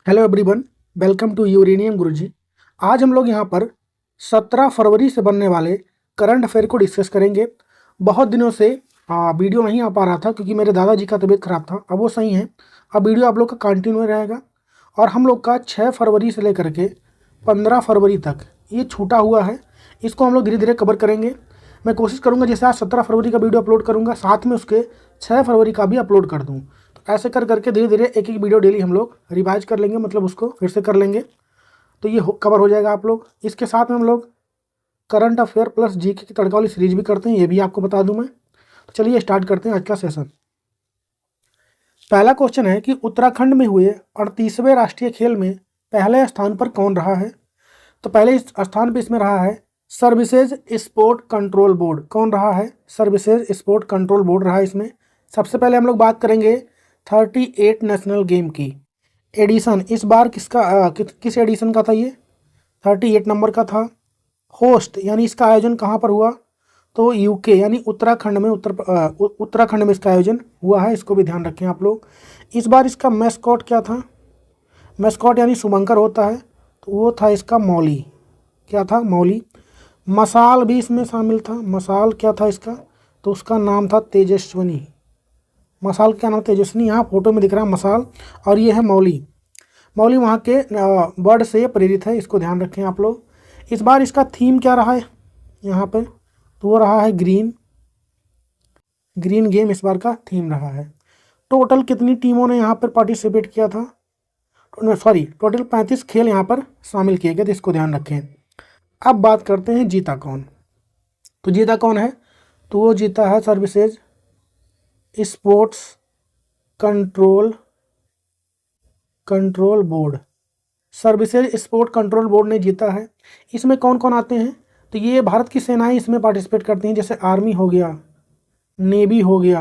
Hello everyone, welcome to uranium Guruji. आज हम लोग यहाँ पर 17 फरवरी से बनने वाले करंट अफेयर को डिस्कस करेंगे। बहुत दिनों से वीडियो नहीं आ पा रहा था क्योंकि मेरे दादाजी का तबीयत खराब था। अब वो सही है। अब वीडियो आप लोग का कंटिन्यू रहेगा और हम लोग का 6 फरवरी से लेकर के 15 फरवरी तक ये छूटा हुआ है। इसको हम लोग धीरे धीरे कवर करेंगे। मैं कोशिश करूँगा जैसे आज 17 फरवरी का वीडियो अपलोड करूँगा, साथ में उसके 6 फरवरी का भी अपलोड कर दूँ। ऐसे कर करके धीरे धीरे एक एक वीडियो डेली हम लोग रिवाइज कर लेंगे, मतलब उसको फिर से कर लेंगे तो ये कवर हो जाएगा आप लोग। इसके साथ में हम लोग करंट अफेयर प्लस जीके की तड़का वाली सीरीज भी करते हैं, ये भी आपको बता दूं मैं। तो चलिए स्टार्ट करते हैं आज का सेशन। पहला क्वेश्चन है कि उत्तराखंड में हुए 38वें राष्ट्रीय खेल में पहले स्थान पर कौन रहा है? तो पहले इस स्थान पर इसमें रहा है सर्विसेज स्पोर्ट कंट्रोल बोर्ड। कौन रहा है? सर्विसेज स्पोर्ट कंट्रोल बोर्ड रहा है इसमें। सबसे पहले हम लोग बात करेंगे 38 नेशनल गेम की एडिशन। इस बार किस एडिशन का था? ये 38 नंबर का था। होस्ट यानी इसका आयोजन कहाँ पर हुआ? तो यूके यानी उत्तराखंड में उत्तराखंड में इसका आयोजन हुआ है। इसको भी ध्यान रखें आप लोग। इस बार इसका मैस्कॉट क्या था? मैस्कॉट यानी शुभंकर होता है, तो वो था इसका मौली। क्या था? मौली। मसाल भी इसमें शामिल था। मसाल क्या था इसका? तो उसका नाम था तेजस्विनी। मसाल क्या नाम? तेजस्विनी। यहाँ फोटो में दिख रहा है मसाल, और ये है मौली। मौली वहाँ के वर्ड से प्रेरित है, इसको ध्यान रखें आप लोग। इस बार इसका थीम क्या रहा है यहाँ पे? तो वो रहा है ग्रीन। ग्रीन गेम इस बार का थीम रहा है। टोटल कितनी टीमों ने यहाँ पर पार्टिसिपेट किया था? सॉरी, टोटल 35 खेल यहाँ पर शामिल किए गए थे, इसको ध्यान रखें। अब बात करते हैं जीता कौन। तो जीता कौन है? तो वो जीता है services sports control board. Services sport control board ने जीता है। इसमें कौन कौन आते हैं? तो ये भारत की सेनाएं इसमें पार्टिसिपेट करती हैं, जैसे आर्मी हो गया, नेवी हो गया,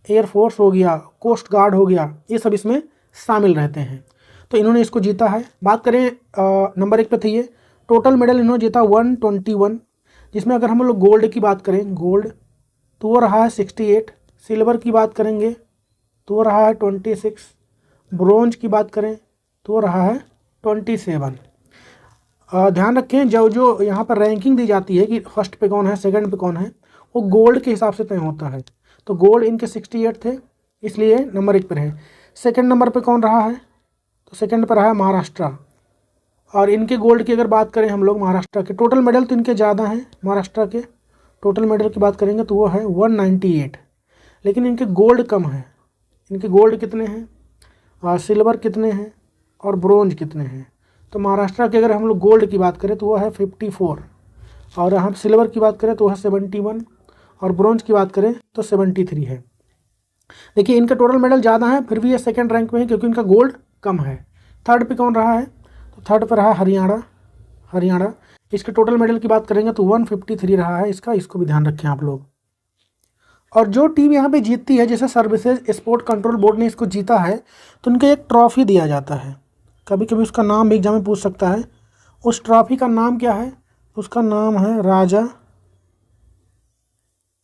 एयरफोर्स हो गया, कोस्ट गार्ड हो गया, ये सब इसमें शामिल रहते हैं। तो इन्होंने इसको जीता है। बात करें नंबर 1 पे थे ये। टोटल मेडल इन्होंने जीता 121, जिसमें अगर हम लोग गोल्ड की बात करें, गोल्ड तो वो रहा है 68। सिल्वर की बात करेंगे तो वो रहा है 26। ब्रोंज की बात करें तो वो रहा है 27। ध्यान रखें जो यहाँ पर रैंकिंग दी जाती है कि फर्स्ट पे कौन है, सेकंड पे कौन है, वो गोल्ड के हिसाब से तय होता है। तो गोल्ड इनके 68 थे, इसलिए नंबर 1 पर है। सेकंड नंबर पे कौन रहा है? तो सेकंड पर रहा है महाराष्ट्र। और इनके गोल्ड की अगर बात करें हम लोग, महाराष्ट्र के टोटल मेडल तो इनके ज़्यादा हैं। महाराष्ट्र के टोटल मेडल की बात करेंगे तो वो है 198, लेकिन इनके गोल्ड कम है। इनके गोल्ड कितने हैं, सिल्वर कितने हैं, और ब्रोंज कितने हैं? तो महाराष्ट्र के अगर हम लोग गोल्ड की बात करें तो वो है 54, और हम सिल्वर की बात करें तो वह है 71, और ब्रोंज की बात करें तो 73 है। देखिए इनके टोटल मेडल ज़्यादा हैं, फिर भी ये सेकंड रैंक में है क्योंकि इनका गोल्ड कम है। थर्ड पे कौन रहा है? तो थर्ड पर रहा हरियाणा। इसके टोटल मेडल की बात करेंगे तो 153 रहा है इसका, इसको भी ध्यान रखें आप लोग। और जो टीम यहाँ पे जीतती है, जैसे सर्विसेज स्पोर्ट कंट्रोल बोर्ड ने इसको जीता है, तो उनको एक ट्रॉफी दिया जाता है। कभी कभी उसका नाम भी एग्जाम में पूछ सकता है। उस ट्रॉफी का नाम क्या है? उसका नाम है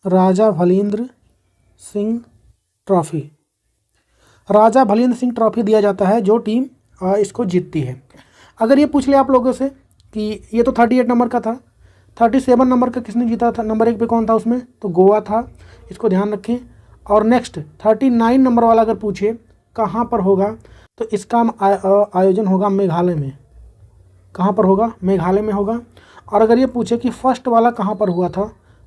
राजा भलींद्र सिंह ट्रॉफी। राजा भलींद्र सिंह ट्रॉफी दिया जाता है जो टीम इसको जीतती है। अगर ये पूछ ले आप लोगों से कि ये तो 38 नंबर का था, 37 नंबर का किसने जीता था? नंबर 1 पे कौन था उसमें? तो गोवा था, इसको ध्यान रखें। और नेक्स्ट 39 नंबर वाला अगर पूछे कहाँ पर होगा, तो इसका आयोजन होगा मेघालय में। कहाँ पर होगा? मेघालय में होगा। और अगर ये पूछे कि फर्स्ट वाला कहाँ पर हुआ था,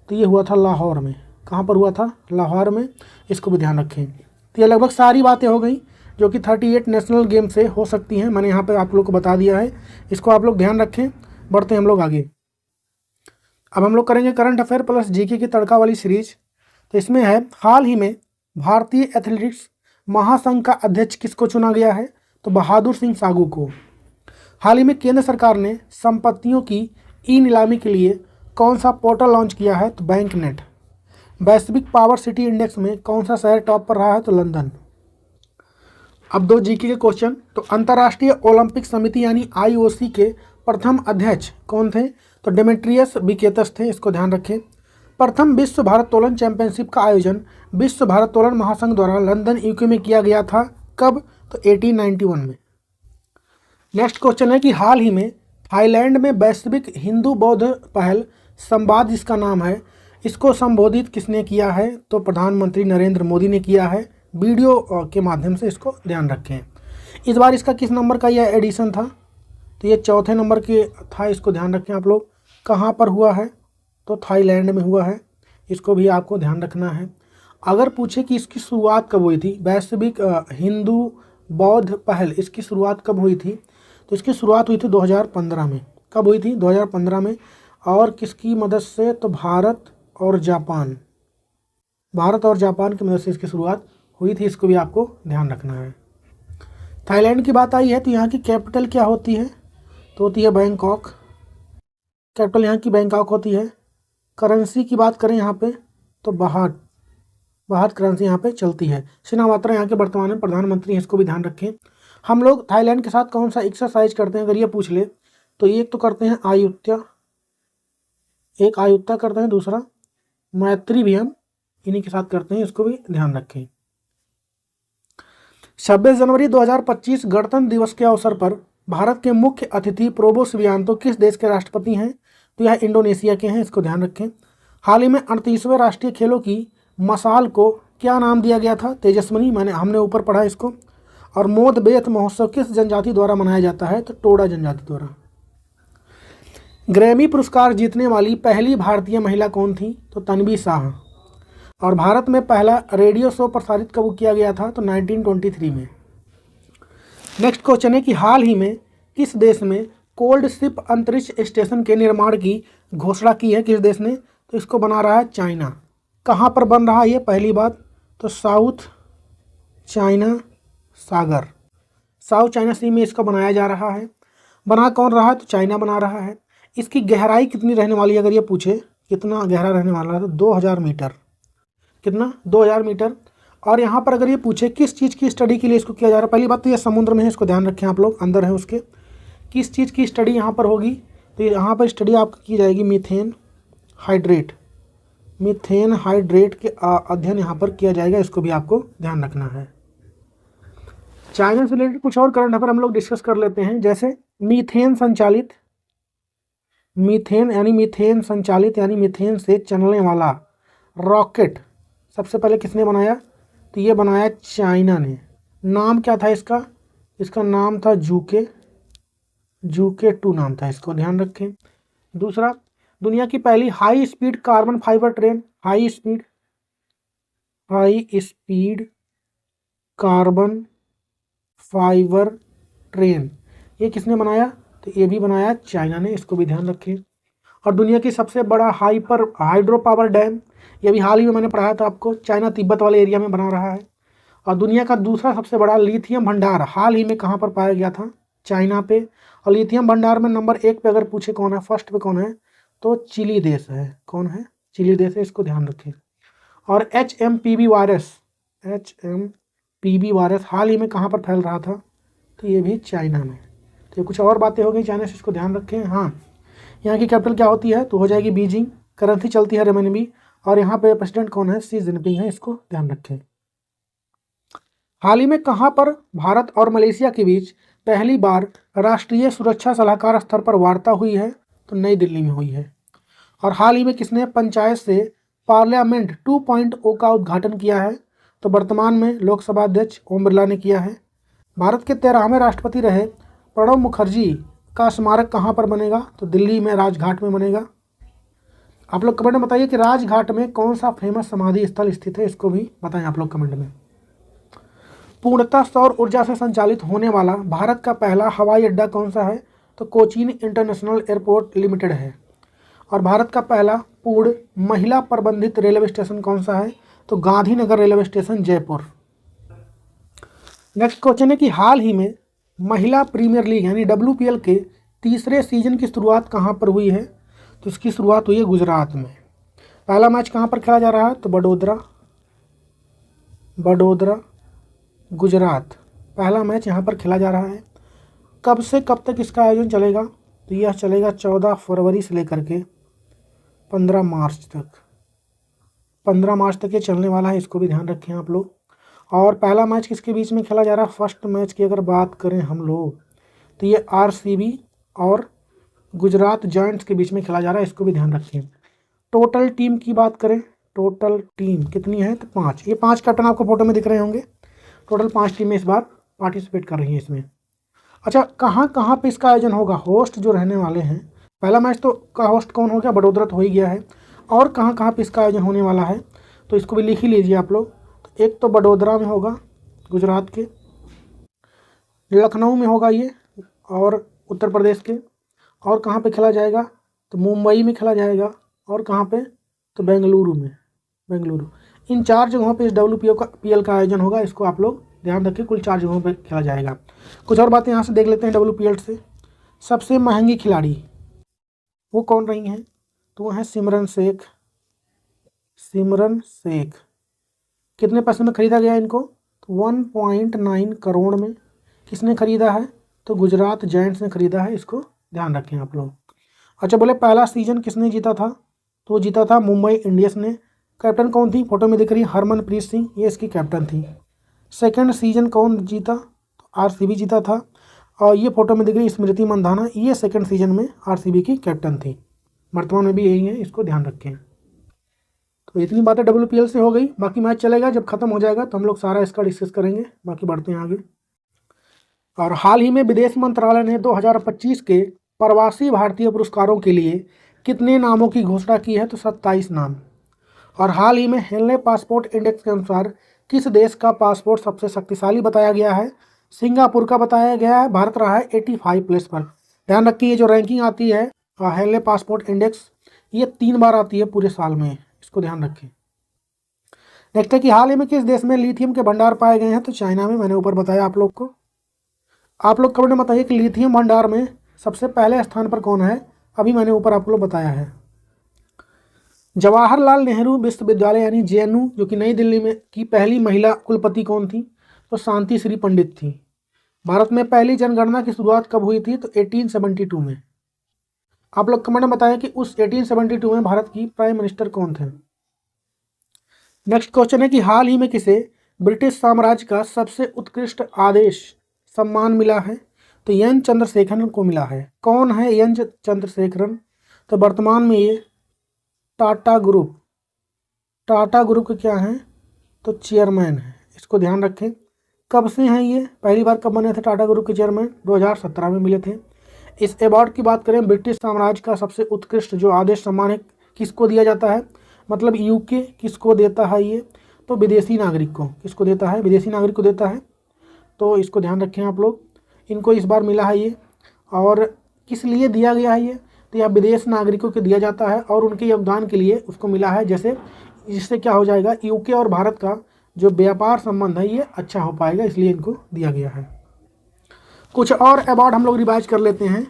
तो ये हुआ था लाहौर में। कहाँ पर हुआ था? लाहौर में, इसको भी ध्यान रखें। तो ये लगभग सारी बातें हो गई जो कि 38 नेशनल गेम से हो सकती हैं, मैंने यहाँ पर आप लोग को बता दिया है। इसको आप लोग ध्यान रखें। बढ़ते हैं हम लोग आगे। अब हम लोग करेंगे करंट अफेयर प्लस जीके की तड़का वाली सीरीज। तो इसमें है, हाल ही में भारतीय एथलेटिक्स महासंघ का अध्यक्ष किसको चुना गया है? तो बहादुर सिंह सागू को। हाल ही में केंद्र सरकार ने संपत्तियों की ई नीलामी के लिए कौन सा पोर्टल लॉन्च किया है? तो बैंक नेट। वैश्विक पावर सिटी इंडेक्स में कौन सा शहर टॉप पर रहा है? तो लंदन। अब 2 जीके के क्वेश्चन। तो अंतर्राष्ट्रीय ओलंपिक समिति यानी IOC के प्रथम अध्यक्ष कौन थे? तो डेमेट्रियस बिकेतस थे, इसको ध्यान रखें। प्रथम विश्व भारोत्तोलन चैंपियनशिप का आयोजन विश्व भारोत्तोलन महासंघ द्वारा लंदन यूके में किया गया था। कब? तो 1891 में। नेक्स्ट क्वेश्चन है कि हाल ही में थाईलैंड में वैश्विक हिंदू बौद्ध पहल संवाद जिसका नाम है, इसको संबोधित किसने किया है? तो प्रधानमंत्री नरेंद्र मोदी ने किया है वीडियो के माध्यम से। इसको ध्यान रखें। इस बार इसका किस नंबर का यह एडिशन था? तो ये चौथे नंबर के था। इसको ध्यान रखें आप लोग। कहाँ पर हुआ है? तो थाईलैंड में हुआ है। इसको भी आपको ध्यान रखना है। अगर पूछे कि इसकी शुरुआत कब हुई थी, वैश्विक हिंदू बौद्ध पहल, इसकी शुरुआत कब हुई थी? तो इसकी शुरुआत हुई थी 2015 में। कब हुई थी? 2015 में। और किसकी मदद से? तो भारत और जापान की मदद से इसकी शुरुआत हुई थी। इसको भी आपको ध्यान रखना है। थाईलैंड की बात आई है तो यहाँ की कैपिटल क्या होती है? तो होती है बैंकॉक। कैपिटल यहाँ की बैंकॉक होती है। करेंसी की बात करें यहाँ पे तो बाहट करेंसी यहाँ पे चलती है। सिनावात्रा यहाँ के वर्तमान में प्रधानमंत्री हैं। इसको भी ध्यान रखें। हम लोग थाईलैंड के साथ कौन सा एक्सरसाइज करते हैं अगर ये पूछ ले तो एक तो करते हैं आयुत्या करते हैं, दूसरा मैत्री भी हम इन्हीं के साथ करते हैं। इसको भी ध्यान रखें। 26 जनवरी 2025 गणतंत्र दिवस के अवसर पर भारत के मुख्य अतिथि प्रोबो सुबियांतो किस देश के राष्ट्रपति हैं? तो यह इंडोनेशिया के हैं। इसको ध्यान रखें। हाल ही में 38वें राष्ट्रीय खेलों की मशाल को क्या नाम दिया गया था? तेजस्विनी। हमने ऊपर पढ़ा इसको। और मोद बेत महोत्सव किस जनजाति द्वारा मनाया जाता है? तो टोडा जनजाति द्वारा। ग्रैमी पुरस्कार जीतने वाली पहली भारतीय महिला कौन थी? तो तन्वी शाह। और भारत में पहला रेडियो शो प्रसारित कब किया गया था? तो 1923 में। नेक्स्ट क्वेश्चन है कि हाल ही में किस देश में कोल्ड शिप अंतरिक्ष स्टेशन के निर्माण की घोषणा की है? किस देश ने? तो इसको बना रहा है चाइना। कहाँ पर बन रहा है ये? पहली बात तो साउथ चाइना सी में इसका बनाया जा रहा है। बना कौन रहा है? तो चाइना बना रहा है। इसकी गहराई कितनी रहने वाली है अगर ये पूछे कितना गहरा रहने वाला है? तो 2000 मीटर। कितना? 2000 मीटर। और यहाँ पर अगर ये पूछे किस चीज़ की स्टडी के लिए इसको किया जा रहा है, पहली बात तो ये समुद्र में है। इसको ध्यान रखें आप लोग, अंदर है उसके। किस चीज़ की स्टडी यहाँ पर होगी? तो यहाँ पर स्टडी आपकी की जाएगी मीथेन हाइड्रेट के अध्ययन यहाँ पर किया जाएगा। इसको भी आपको ध्यान रखना है। चाइना से रिलेटेड कुछ और करंट अफेयर हम लोग डिस्कस कर लेते हैं। जैसे मीथेन से चलने वाला रॉकेट सबसे पहले किसने बनाया? तो ये बनाया चाइना ने। नाम क्या था इसका? इसका नाम था जूके 2 नाम था। इसको ध्यान रखें। दूसरा, दुनिया की पहली high speed carbon fibre train, high speed carbon fibre train, ये किसने बनाया? तो ये भी बनाया चाइना ने। इसको भी ध्यान रखें। और दुनिया की सबसे बड़ा हाइड्रो पावर डैम, ये भी हाल ही में मैंने पढ़ाया था आपको, चाइना तिब्बत वाले एरिया में बना रहा है। और दुनिया का दूसरा सबसे बड़ा लिथियम भंडार हाल ही में कहाँ पर पाया गया था? चाइना पे। और लिथियम भंडार में नंबर 1 पे अगर पूछे कौन है, फर्स्ट पे कौन है? तो चिली देश है। कौन है? चिली देश है। इसको ध्यान रखें। और HMPV वायरस हाल ही में कहाँ पर फैल रहा था? तो ये भी चाइना में। तो ये कुछ और बातें हो गई चाइना से, इसको ध्यान रखें। हाँ, यहाँ की कैपिटल क्या होती है? तो हो जाएगी बीजिंग। करेंसी चलती है रेमनबी। और यहाँ पे प्रेसिडेंट कौन है? शी जिनपिंग है। इसको ध्यान रखें। हाल ही में कहाँ पर भारत और मलेशिया के बीच पहली बार राष्ट्रीय सुरक्षा सलाहकार स्तर पर वार्ता हुई है? तो नई दिल्ली में हुई है। और हाल ही में किसने पंचायत से पार्लियामेंट 2.0 का उद्घाटन किया है? तो वर्तमान में लोकसभा अध्यक्ष ओम बिरला ने किया है। भारत के 13वें राष्ट्रपति रहे प्रणब मुखर्जी का स्मारक कहाँ पर बनेगा? तो दिल्ली में राजघाट में बनेगा। आप लोग कमेंट में बताइए कि राजघाट में कौन सा फेमस समाधि स्थल स्थित है? इसको भी बताएं आप लोग कमेंट में। पूर्णतः सौर ऊर्जा से संचालित होने वाला भारत का पहला हवाई अड्डा कौन सा है? तो कोचीन इंटरनेशनल एयरपोर्ट लिमिटेड है। और भारत का पहला पूर्ण महिला प्रबंधित रेलवे स्टेशन कौन सा है? तो Gandhinagar railway station, Jaipur. Next question है कि हाल ही में महिला प्रीमियर लीग यानी WPL के तीसरे सीजन की शुरुआत कहाँ पर हुई है? तो इसकी शुरुआत हुई है गुजरात में। पहला मैच कहाँ पर खेला जा रहा है? तो बड़ोदरा गुजरात। पहला मैच यहाँ पर खेला जा रहा है। कब से कब तक इसका आयोजन चलेगा? तो यह चलेगा 14 फरवरी से लेकर के 15 मार्च तक। 15 मार्च तक ये चलने वाला है। इसको भी ध्यान रखें आप लोग। और पहला मैच किसके बीच में खेला जा रहा है? फर्स्ट मैच की अगर बात करें हम लोग तो ये RCB और गुजरात जायंट्स के बीच में खेला जा रहा है, इसको भी ध्यान रखें। टोटल टीम की बात करें, टोटल टीम कितनी है तो 5। ये 5 कैप्टन आपको फोटो में दिख रहे होंगे। टोटल 5 टीमें इस बार पार्टिसिपेट कर रही हैं इसमें। अच्छा, कहाँ कहाँ पे इसका आयोजन होगा, होस्ट जो रहने वाले हैं, पहला मैच तो का होस्ट कौन हो गया, बड़ोदरा तो हो ही गया है। और कहाँ कहाँ पे इसका आयोजन होने वाला है तो इसको भी लिख ही लीजिए आप लोग। तो एक तो बड़ोदरा में होगा गुजरात के, लखनऊ में होगा ये और उत्तर प्रदेश के, और कहाँ पे खेला जाएगा तो मुंबई में खेला जाएगा, और कहाँ पे तो बेंगलुरु में, बेंगलुरु। इन 4 जगहों पे इस WPL का आयोजन होगा, इसको आप लोग ध्यान रखें। कुल 4 जगहों पे खेला जाएगा। कुछ और बातें यहाँ से देख लेते हैं WPL से। सबसे महंगी खिलाड़ी वो कौन रही हैं तो वो हैं सिमरन शेख। सिमरन शेख कितने पैसे में खरीदा गया इनको तो 1.9 करोड़ में। किसने खरीदा है तो गुजरात जायंट्स ने खरीदा है, इसको ध्यान रखें आप लोग। अच्छा, बोले पहला सीजन किसने जीता था तो वो जीता था मुंबई इंडियंस ने। कैप्टन कौन थी, फोटो में दिख रही है हरमनप्रीत सिंह, ये इसकी कैप्टन थी। सेकंड सीजन कौन जीता तो RCB जीता था, और ये फोटो में दिख रही स्मृति मंधाना, ये सेकंड सीजन में RCB की कैप्टन थी। वर्तमान में भी यही है, इसको ध्यान रखें। तो इतनी बातें WPL से हो गई। बाकी मैच चलेगा, जब खत्म हो जाएगा तो हम लोग सारा इसका डिस्कस करेंगे। बाकी बढ़ते हैं आगे। और हाल ही में विदेश मंत्रालय ने 2025 के प्रवासी भारतीय पुरस्कारों के लिए कितने नामों की घोषणा की है तो 27 नाम। और हाल ही में हेनले पासपोर्ट इंडेक्स के अनुसार किस देश का पासपोर्ट सबसे शक्तिशाली बताया गया है, सिंगापुर का बताया गया है। भारत रहा है 85 प्लेस पर। ध्यान रखिए, ये जो रैंकिंग आती है हेनले पासपोर्ट इंडेक्स, ये 3 बार आती है पूरे साल में, इसको ध्यान रखें। नेक्स्ट है कि हाल ही में किस देश में लिथियम के भंडार पाए गए हैं तो चाइना में। मैंने ऊपर बताया आप लोग को। आप लोग कमेंट में बताइए कि लिथियम भंडार में सबसे पहले स्थान पर कौन है, अभी मैंने ऊपर आप लोग बताया है। जवाहरलाल नेहरू विश्वविद्यालय यानी JNU जो कि नई दिल्ली में की पहली महिला कुलपति कौन थी तो शांति श्री पंडित थी। भारत में पहली जनगणना की शुरुआत कब हुई थी तो 1872 में। आप लोग कमेंट में बताएं कि उस 1872 में भारत की प्राइम मिनिस्टर कौन थे। नेक्स्ट क्वेश्चन है कि हाल ही में किसे ब्रिटिश साम्राज्य का सबसे उत्कृष्ट आदेश सम्मान मिला है तो एन चंद्रशेखरन को मिला है। कौन है एन चंद्रशेखरन तो वर्तमान में ये टाटा ग्रुप के क्या हैं तो चेयरमैन है, इसको ध्यान रखें। कब से हैं ये, पहली बार कब बने थे टाटा ग्रुप के चेयरमैन 2017 में मिले थे। इस अवार्ड की बात करें, ब्रिटिश साम्राज्य का सबसे उत्कृष्ट जो आदेश सम्मान है किसको दिया जाता है, मतलब UK किसको देता है ये तो विदेशी नागरिक को। किसको देता है, विदेशी नागरिक को देता है, तो इसको ध्यान रखें आप लोग। इनको इस बार मिला है ये, और किस लिए दिया गया है ये तो यह विदेश नागरिकों को दिया जाता है और उनके योगदान के लिए उसको मिला है। जैसे इससे क्या हो जाएगा, UK और भारत का जो व्यापार संबंध है ये अच्छा हो पाएगा, इसलिए इनको दिया गया है। कुछ और अवार्ड हम लोग रिवाइज कर लेते हैं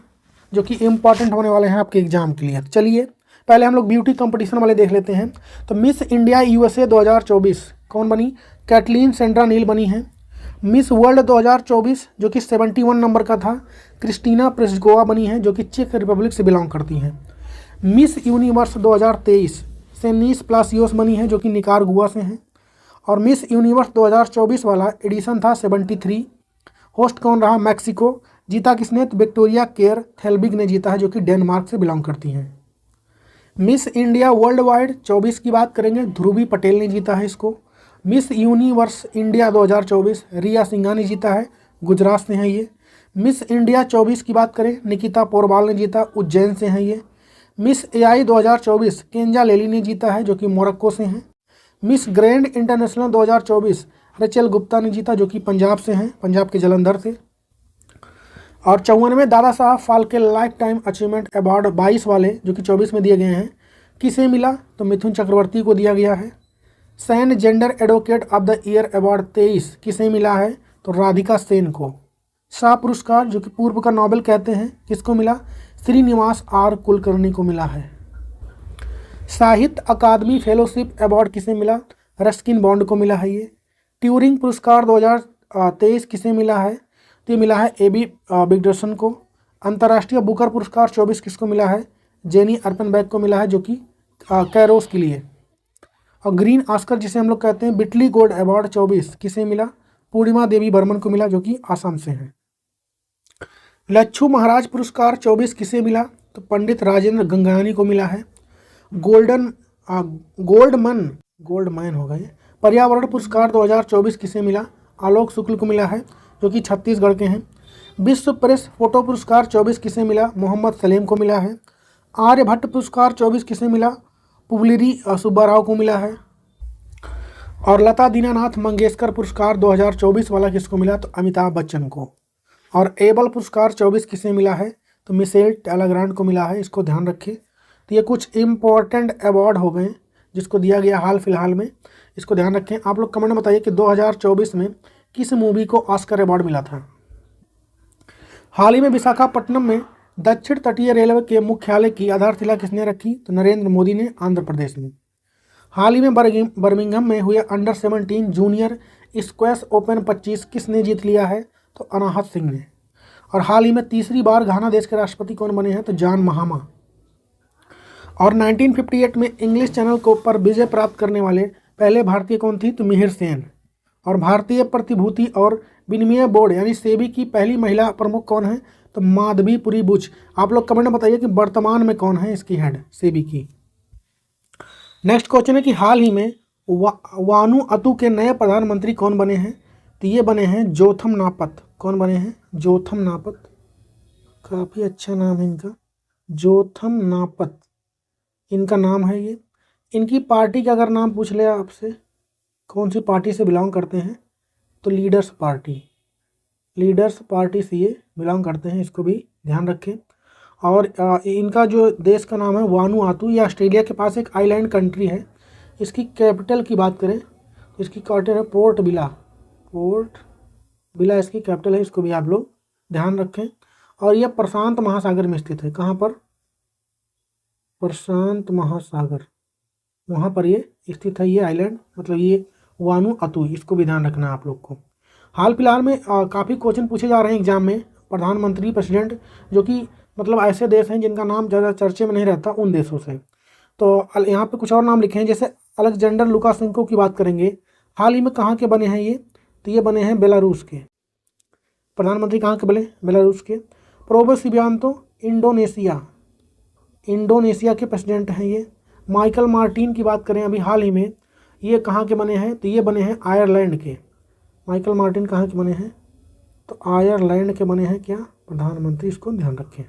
जो कि इम्पॉर्टेंट होने वाले हैं आपके एग्जाम के लिए। चलिए पहले हम लोग ब्यूटी कंपटीशन वाले देख लेते हैं। तो मिस इंडिया USA 2024 कौन बनी, कैटलीन सेंड्रा नील बनी है। मिस वर्ल्ड 2024 जो कि 71 नंबर का था, क्रिस्टीना प्रिस्गोवा बनी है जो कि चेक रिपब्लिक से बिलोंग करती हैं। मिस यूनिवर्स 2023 से नीस प्लासियोस बनी है जो कि निकारागुआ से हैं। और मिस यूनिवर्स 2024 वाला एडिशन था 73। होस्ट कौन रहा, मैक्सिको। जीता किसने तो विक्टोरिया केयर थेल्बिग ने जीता है जो कि डेनमार्क से बिलोंग करती हैं। मिस इंडिया वर्ल्ड वाइड 24 की बात करेंगे, ध्रुवी पटेल ने जीता है इसको। मिस यूनिवर्स इंडिया 2024 रिया सिंघा ने जीता है, गुजरात से हैं ये। मिस इंडिया 24 की बात करें, निकिता पोरवाल ने जीता, उज्जैन से हैं ये। मिस AI 2024 केंजा लेली ने जीता है जो कि मोरक्को से हैं। मिस ग्रैंड इंटरनेशनल 2024 रचल गुप्ता ने जीता जो कि पंजाब से हैं, पंजाब के जलंधर से। और 54वें Dada Saheb Phalke life time achievement award 22 वाले जो कि 24 में दिए गए हैं, किसे मिला तो मिथुन चक्रवर्ती को दिया गया है। सैन gender advocate of the year award 23 किसे मिला है तो राधिका सेन को। शाह पुरस्कार जो कि पूर्व का नोबेल कहते हैं किसको मिला, श्रीनिवास R कुलकर्णी को मिला है। साहित्य अकादमी फेलोशिप अवार्ड किसे मिला, रस्किन बॉन्ड को मिला है ये। ट्यूरिंग पुरस्कार 2023 किसे मिला है तो ये मिला है AB बिगडर्सन को। अंतर्राष्ट्रीय बुकर पुरस्कार 24 किसको मिला है, जेनी अर्पनबैक को मिला है जो कि कैरोस के लिए। और ग्रीन ऑस्कर जिसे हम लोग कहते हैं बिटली गोल्ड अवार्ड 24 किसे मिला, पूर्णिमा देवी बर्मन को मिला जो कि आसाम से हैं। लच्छू महाराज पुरस्कार 24 किसे मिला? तो पंडित राजेंद्र गंगानी को मिला है। गोल्डमैन हो गए। पर्यावरण पुरस्कार 2024 किसे मिला? आलोक शुक्ल को मिला है, जो कि छत्तीसगढ़ के हैं। विश्व प्रेस फोटो पुरस्कार 24 किसे मिला? मोहम्मद सलीम को मिला है। आर्यभट्ट पुरस्कार 24 किसे मिला? पुबलिरी सुब्बाराव को मिला है। और लता दीनानाथ मंगेशकर पुरस्कार 2024 वाला किसको मिला? तो अमिताभ बच्चन को। और एबल पुरस्कार 24 किसे मिला है? तो मिशेल टेलाग्रांट को मिला है, इसको ध्यान रखिए। तो ये कुछ इम्पोर्टेंट अवार्ड हो गए जिसको दिया गया हाल फिलहाल में, इसको ध्यान रखें। आप लोग कमेंट में बताइए कि 2024 में किस मूवी को ऑस्कर अवार्ड मिला था। हाल ही में विशाखापट्टनम में दक्षिण तटीय रेलवे के मुख्यालय की आधारशिला किसने रखी? तो नरेंद्र मोदी ने, आंध्र प्रदेश में। हाल ही में बर्मिंघम में हुए अंडर 17 जूनियर स्क्वैश ओपन 25 किसने जीत लिया है? तो अनाहत सिंह ने। और हाल ही में तीसरी बार घाना देश के राष्ट्रपति कौन बने हैं? तो जॉन महामा। और 1958 में इंग्लिश चैनल को पर विजय प्राप्त करने वाले पहले भारतीय कौन थी? तो मिहिर सेन। और भारतीय प्रतिभूति और विनिमय बोर्ड यानी सेबी की पहली महिला प्रमुख कौन है? तो माधवीपुरी बुच। आप लोग कमेंट में बताइए कि वर्तमान में कौन है इसकी हेड सेबी की। नेक्स्ट क्वेश्चन है कि हाल ही में वानुअतु के नए प्रधानमंत्री कौन बने हैं? तो ये बने हैं जोथम नापत। कौन बने हैं? जोथम नापत। काफ़ी अच्छा नाम है इनका, जोथम नापत इनका नाम है ये। इनकी पार्टी का अगर नाम पूछ ले आपसे, कौन सी पार्टी से बिलोंग करते हैं? तो लीडर्स पार्टी से ये बिलोंग करते हैं, इसको भी ध्यान रखें। और इनका जो देश का नाम है वानुआतू, ये ऑस्ट्रेलिया के पास एक आइलैंड कंट्री है। इसकी कैपिटल की बात करें तो इसकी कैपिटल है पोर्ट बिला इसकी कैपिटल है, इसको भी आप लोग ध्यान रखें। और यह प्रशांत महासागर में स्थित है। कहाँ पर? प्रशांत महासागर, वहाँ पर ये स्थित है ये आइलैंड, मतलब ये वानुअतु, इसको भी ध्यान रखना आप लोग को। हाल फिलहाल में काफ़ी क्वेश्चन पूछे जा रहे हैं एग्जाम में, प्रधानमंत्री, प्रेसिडेंट, जो कि मतलब ऐसे देश हैं जिनका नाम ज़्यादा चर्चे में नहीं रहता, उन देशों से। तो यहाँ पे कुछ और नाम लिखे हैं, जैसे अलेक्जेंडर लुकाशेंको की बात करेंगे। हाल ही में कहाँ के बने हैं ये? तो ये बने हैं बेलारूस के। प्रधानमंत्री कहाँ के बने? बेलारूस के। प्रोबो सिबियांतो इंडोनेशिया के प्रेसिडेंट हैं ये। माइकल मार्टिन की बात करें अभी हाल ही में, ये कहाँ के बने हैं? तो ये बने हैं आयरलैंड के। माइकल मार्टिन कहाँ के बने हैं? तो आयरलैंड के बने हैं क्या प्रधानमंत्री, इसको ध्यान रखें।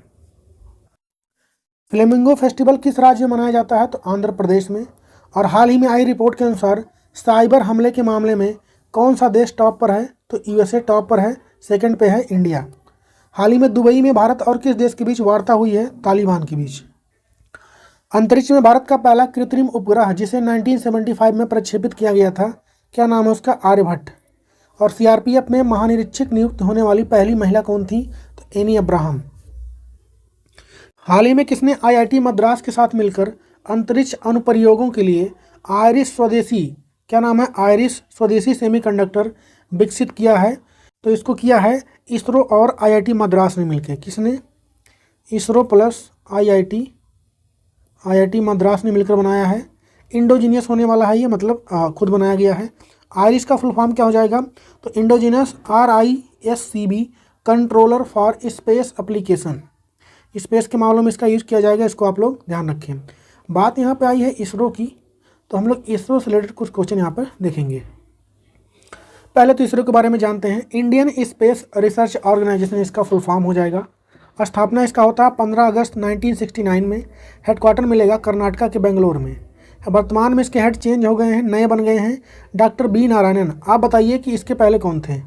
फ्लेमिंगो फेस्टिवल किस राज्य में मनाया जाता है? तो आंध्र प्रदेश में। और हाल ही में आई रिपोर्ट के अनुसार साइबर हमले के मामले में कौन सा देश टॉप पर है? तो यूएसए टॉप पर है, सेकंड पे है इंडिया। हाल ही में दुबई में भारत और किस देश के बीच वार्ता हुई है? तालिबान के बीच। अंतरिक्ष में भारत का पहला कृत्रिम उपग्रह जिसे 1975 में प्रक्षेपित किया गया था, क्या नाम है उसका? आर्यभट्ट। और सीआरपीएफ में महानिरीक्षक नियुक्त होने वाली पहली महिला कौन थी? तो एनी अब्राहम। हाल ही में किसने आईआईटी मद्रास के साथ मिलकर अंतरिक्ष अनुप्रयोगों के लिए आयरिस स्वदेशी, क्या नाम है? आयरिस स्वदेशी सेमीकंडक्टर विकसित किया है? तो इसको किया है इसरो और आईआईटी मद्रास ने मिलकर। किसने? इसरो प्लस आईआईटी मद्रास ने मिलकर बनाया है। इंडोजीनियस होने वाला है ये, मतलब खुद बनाया गया है। आयरिस का फुल फॉर्म क्या हो जाएगा? तो endogenous RISCB, controller for space application. Space के मामलों में इसका यूज़ किया जाएगा, इसको आप लोग ध्यान रखें। बात यहाँ पे आई है इसरो की, तो हम लोग इसरो से रिलेटेड कुछ क्वेश्चन यहाँ पर देखेंगे। पहले तो इसरो के बारे में जानते हैं। इंडियन स्पेस रिसर्च ऑर्गेनाइजेशन इसका फुल फॉर्म हो जाएगा। स्थापना इसका होता है 15 अगस्त 1969 में। हेडक्वार्टर मिलेगा कर्नाटका के बेंगलोर में। वर्तमान में इसके हेड चेंज हो गए हैं, नए बन गए हैं डॉक्टर बी नारायणन। आप बताइए कि इसके पहले कौन थे?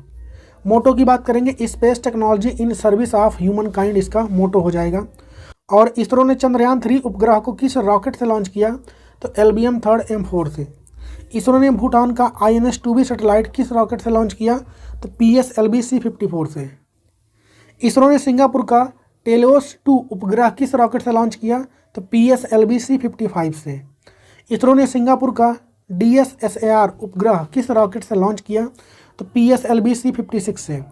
मोटो की बात करेंगे, space technology in service of human kind इसका मोटो हो जाएगा। और इसरो ने चंद्रयान 3 उपग्रह को किस रॉकेट से लॉन्च किया? तो LBM 3rd M4 से। इसरो ने भूटान का INS-2B सैटेलाइट किस रॉकेट से लॉन्च किया? तो PSLV C-54 से। इसरो ने सिंगापुर का टेलोस 2 उपग्रह किस रॉकेट से लॉन्च किया? तो PSLV C-55 से। इसरो ने सिंगापुर का DSSAR उपग्रह किस रॉकेट से लॉन्च किया? तो PSLV C-56 से।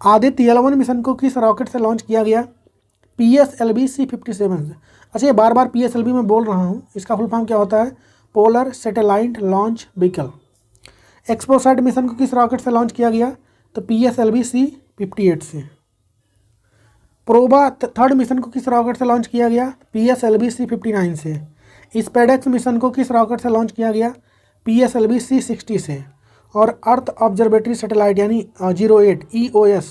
आदित्य L1 मिशन को किस रॉकेट से लॉन्च किया गया? PSLV C-57 से। अच्छा, ये बार बार PSLV में बोल रहा हूँ, इसका फुल फॉर्म क्या होता है? Polar satellite launch vehicle. XPoSat mission को किस रॉकेट से लॉन्च किया गया? तो PSLV C-58 से। प्रोबा थर्ड मिशन को किस रॉकेट से लॉन्च किया गया? PSLV C-59 से। स्पेडेक्स मिशन को किस रॉकेट से लॉन्च किया गया? PSLV C-60 से। और अर्थ ऑब्जर्वेटरी सैटेलाइट यानी 08 EOS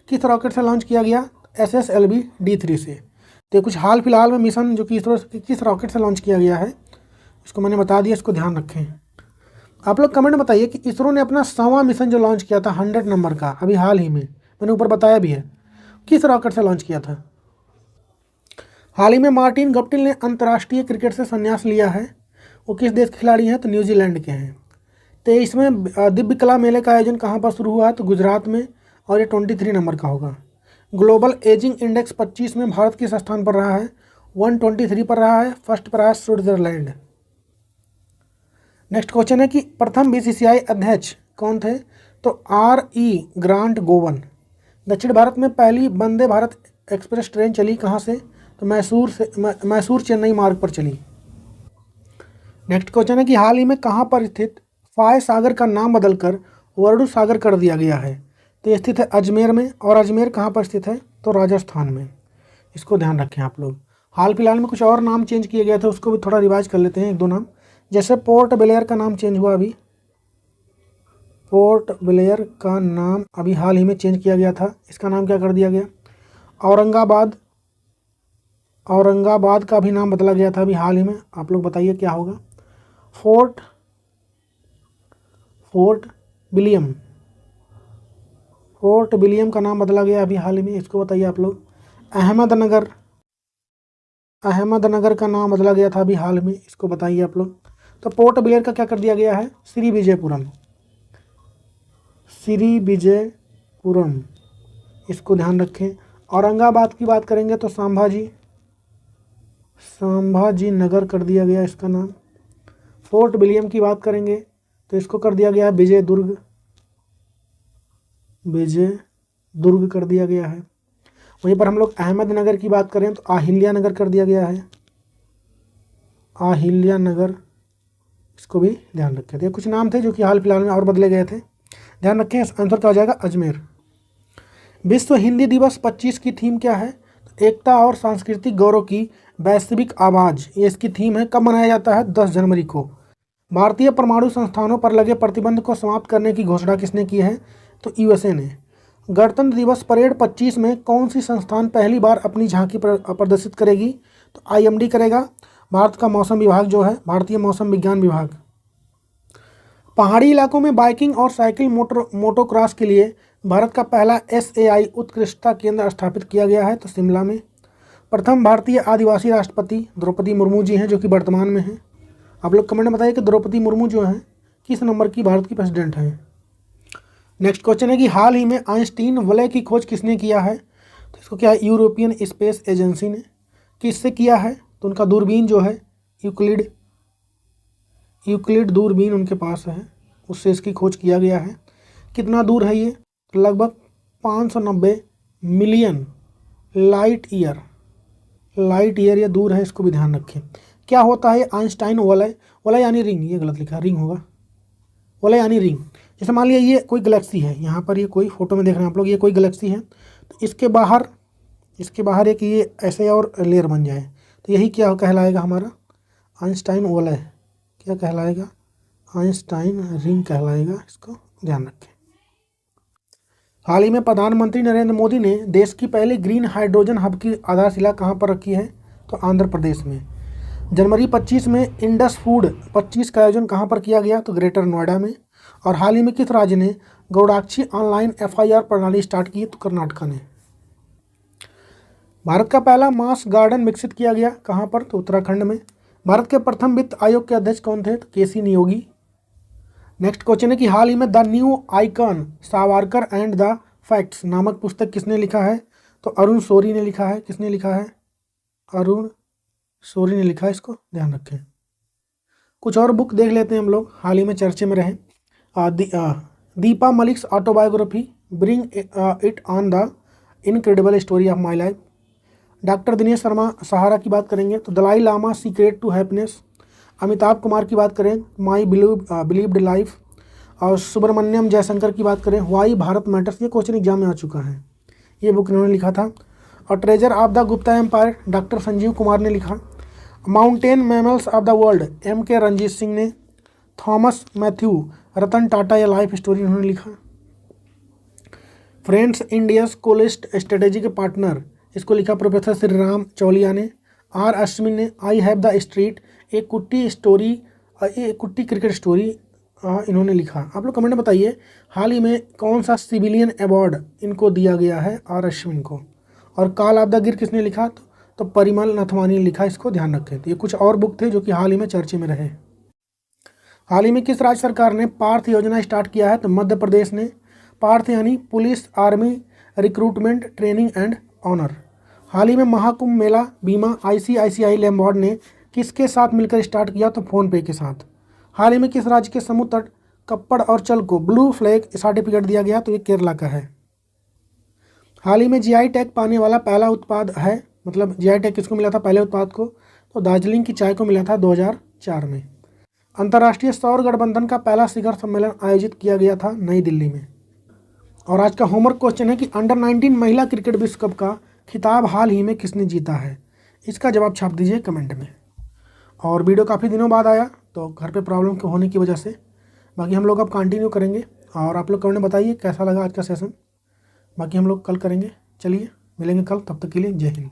किस रॉकेट से लॉन्च किया गया? SSLV D3 से। तो कुछ हाल फिलहाल में मिशन जो कि इसरो किस रॉकेट से लॉन्च किया गया है, इसको मैंने बता दिया, इसको ध्यान रखें। आप लोग कमेंट बताइए कि इसरो ने अपना 100वां मिशन जो लॉन्च किया था 100 नंबर का, अभी हाल ही में, मैंने ऊपर बताया भी है, किस रॉकेट से लॉन्च किया था? हाल ही में मार्टिन गप्टिल ने अंतर्राष्ट्रीय क्रिकेट से संन्यास लिया है। वो किस देश के खिलाड़ी हैं? तो न्यूजीलैंड के हैं। 23वें दिव्य कला मेले का आयोजन कहाँ पर शुरू हुआ? तो गुजरात में, और ये 23 नंबर का होगा। ग्लोबल एजिंग इंडेक्स 25 में भारत किस स्थान पर रहा है? 123 पर रहा है। फर्स्ट पर रहा है स्विट्जरलैंड। नेक्स्ट क्वेश्चन है कि प्रथम BCCI अध्यक्ष कौन थे? तो RE ग्रांट गोवन। दक्षिण भारत में पहली वंदे भारत एक्सप्रेस ट्रेन चली कहाँ से? तो मैसूर चेन्नई मार्ग पर चली। नेक्स्ट क्वेश्चन है कि हाल ही में कहाँ पर स्थित फाय सागर का नाम बदलकर वरुण सागर कर दिया गया है? तो ये स्थित है अजमेर में। और अजमेर कहाँ पर स्थित है? तो राजस्थान में। इसको ध्यान रखें आप लोग। हाल फिलहाल में कुछ और नाम चेंज किए गए थे, उसको भी थोड़ा रिवाइज कर लेते हैं, एक दो नाम। जैसे पोर्ट ब्लेयर का नाम चेंज हुआ अभी, पोर्ट ब्लेयर का नाम अभी हाल ही में चेंज किया गया था। इसका नाम क्या कर दिया गया? औरंगाबाद का भी नाम बदला गया था अभी हाल ही में। आप लोग बताइए क्या होगा? फोर्ट विलियम का नाम बदला गया अभी हाल ही में, इसको बताइए आप लोग। अहमदनगर का नाम बदला गया था अभी हाल में, इसको बताइए आप लोग। तो पोर्ट ब्लेयर का क्या कर दिया गया है? श्री विजयपुरम, इसको ध्यान रखें। औरंगाबाद की बात करेंगे तो संभाजी नगर कर दिया गया इसका नाम। फोर्ट विलियम की बात करेंगे तो इसको कर दिया गया है विजयदुर्ग कर दिया गया है। वहीं पर हम लोग अहमदनगर की बात करें तो आहिल्या नगर कर दिया गया है, आहिल्या नगर, इसको भी ध्यान रखें। तो कुछ नाम थे जो कि हाल फिलहाल में और बदले गए थे, ध्यान रखें। आंसर क्या हो जाएगा? अजमेर। विश्व हिंदी दिवस 25 की थीम क्या है? तो एकता और सांस्कृतिक गौरव की वैश्विक आवाज़, ये इसकी थीम है। कब मनाया जाता है? 10 जनवरी को। भारतीय परमाणु संस्थानों पर लगे प्रतिबंध को समाप्त करने की घोषणा किसने की है? तो USA ने। गणतंत्र दिवस परेड 25 में कौन सी संस्थान पहली बार अपनी झांकी प्रदर्शित करेगी? तो IMD करेगा, भारत का मौसम विभाग जो है, भारतीय मौसम विज्ञान विभाग। पहाड़ी इलाकों में बाइकिंग और साइकिल मोटोक्रॉस के लिए भारत का पहला SAI उत्कृष्टता केंद्र स्थापित किया गया है, तो शिमला में। प्रथम भारतीय आदिवासी राष्ट्रपति द्रौपदी मुर्मू जी हैं, जो कि वर्तमान में हैं। आप लोग कमेंट में बताइए कि द्रौपदी मुर्मू जो हैं किस नंबर की भारत की प्रेसिडेंट हैं। नेक्स्ट क्वेश्चन है कि हाल ही में आइंस्टीन वलय की खोज किसने किया है? तो इसको क्या है? यूरोपियन स्पेस एजेंसी ने। किससे किया है? तो उनका दूरबीन जो है यूक्लिड दूरबीन उनके पास है, उससे इसकी खोज किया गया है। कितना दूर है ये? तो लगभग 590 मिलियन लाइट ईयर ये दूर है, इसको भी ध्यान रखें। क्या होता है आइंस्टाइन वलय? वलय यानी रिंग, ये गलत लिखा, रिंग होगा, वलय यानी रिंग। जैसे मान लिया ये कोई गैलेक्सी है, यहाँ पर ये कोई फोटो में देख रहे हैं आप लोग, ये कोई गैलेक्सी है, तो इसके बाहर एक ये ऐसे और लेयर बन जाए, तो यही क्या कहलाएगा? हमारा आइंस्टाइन वलय क्या कहलाएगा? आइंस्टाइन रिंग कहलाएगा, इसको ध्यान रखें। हाल ही में प्रधानमंत्री नरेंद्र मोदी ने देश की पहली ग्रीन हाइड्रोजन हब की आधारशिला कहाँ पर रखी है? तो आंध्र प्रदेश में। जनवरी 25 में इंडस फूड 25 का आयोजन कहाँ पर किया गया? तो ग्रेटर नोएडा में। और हाल ही में किस राज्य ने गौड़ाक्षी ऑनलाइन FIR प्रणाली स्टार्ट की? तो कर्नाटका ने। भारत का पहला मास गार्डन विकसित किया गया कहाँ पर? तो उत्तराखंड में। भारत के प्रथम वित्त आयोग के अध्यक्ष कौन थे? तो KC नियोगी। नेक्स्ट क्वेश्चन है कि हाल ही में the new icon Savarkar and the facts नामक पुस्तक किसने लिखा है? तो अरुण शौरी ने लिखा है। किसने लिखा है? अरुण शौरी ने लिखा है, इसको ध्यान रखें। कुछ और बुक देख लेते हैं हम लोग, हाल ही में चर्चे में रहे। Deepa Malik's autobiography bring it on the incredible story of my life. Doctor Dinesh Sharma सहारा की बात करेंगे तो Dalai Lama secret to happiness. Amitabh Kumar की बात करें माई बिलीव्ड लाइफ। और सुब्रमण्यम जयशंकर की बात करें व्हाई भारत मैटर्स। ये क्वेश्चन एग्जाम में आ चुका है, ये बुक इन्होंने लिखा था। और treasure of the Gupta empire doctor Sanjeev Kumar ने लिखा। Mountain mammals of the world M.K. Ranjit Singh ने। थॉमस मैथ्यू रतन टाटा या लाइफ स्टोरी उन्होंने लिखा। फ्रेंड्स इंडियाज कोलेस्ट स्ट्रेटेजी के पार्टनर, इसको लिखा प्रोफेसर श्री राम चौलिया ने। R. अश्विन ने आई हैव द स्ट्रीट एक कुट्टी क्रिकेट स्टोरी इन्होंने लिखा। आप लोग कमेंट में बताइए हाल ही में कौन सा सिविलियन अवार्ड इनको दिया गया है R. अश्विन को। और कॉल ऑफ द गिर किसने लिखा, तो परिमल नथवानी ने लिखा, इसको ध्यान रखें। तो ये कुछ और बुक थे जो कि हाल ही में चर्चे में रहे। हाल ही में किस राज्य सरकार ने पार्थ योजना स्टार्ट किया है, तो मध्य प्रदेश ने। पार्थ यानी police army recruitment training and honour. हाल ही में महाकुंभ मेला बीमा ICICI लैम्बॉर्ड ने किसके साथ मिलकर स्टार्ट किया, तो फ़ोनपे के साथ। हाल ही में किस राज्य के समुद्र तट कप्पड़ और चल को ब्लू फ्लैग सर्टिफिकेट दिया गया, तो ये केरला का है। हाल ही में GI टैग पाने वाला पहला उत्पाद है, मतलब GI टैग किसको मिला था पहले उत्पाद को, तो दार्जिलिंग की चाय को मिला था 2004 में। अंतर्राष्ट्रीय सौर गठबंधन का पहला शिखर सम्मेलन आयोजित किया गया था नई दिल्ली में। और आज का होमवर्क क्वेश्चन है कि अंडर-19 महिला क्रिकेट विश्व कप का खिताब हाल ही में किसने जीता है, इसका जवाब छाप दीजिए कमेंट में। और वीडियो काफ़ी दिनों बाद आया तो घर पे प्रॉब्लम के होने की वजह से, बाकी हम लोग अब कंटिन्यू करेंगे। और आप लोग कमेंट में बताइए कैसा लगा आज का सेशन, बाकी हम लोग कल करेंगे। चलिए मिलेंगे कल, तब तक के लिए जय हिंद।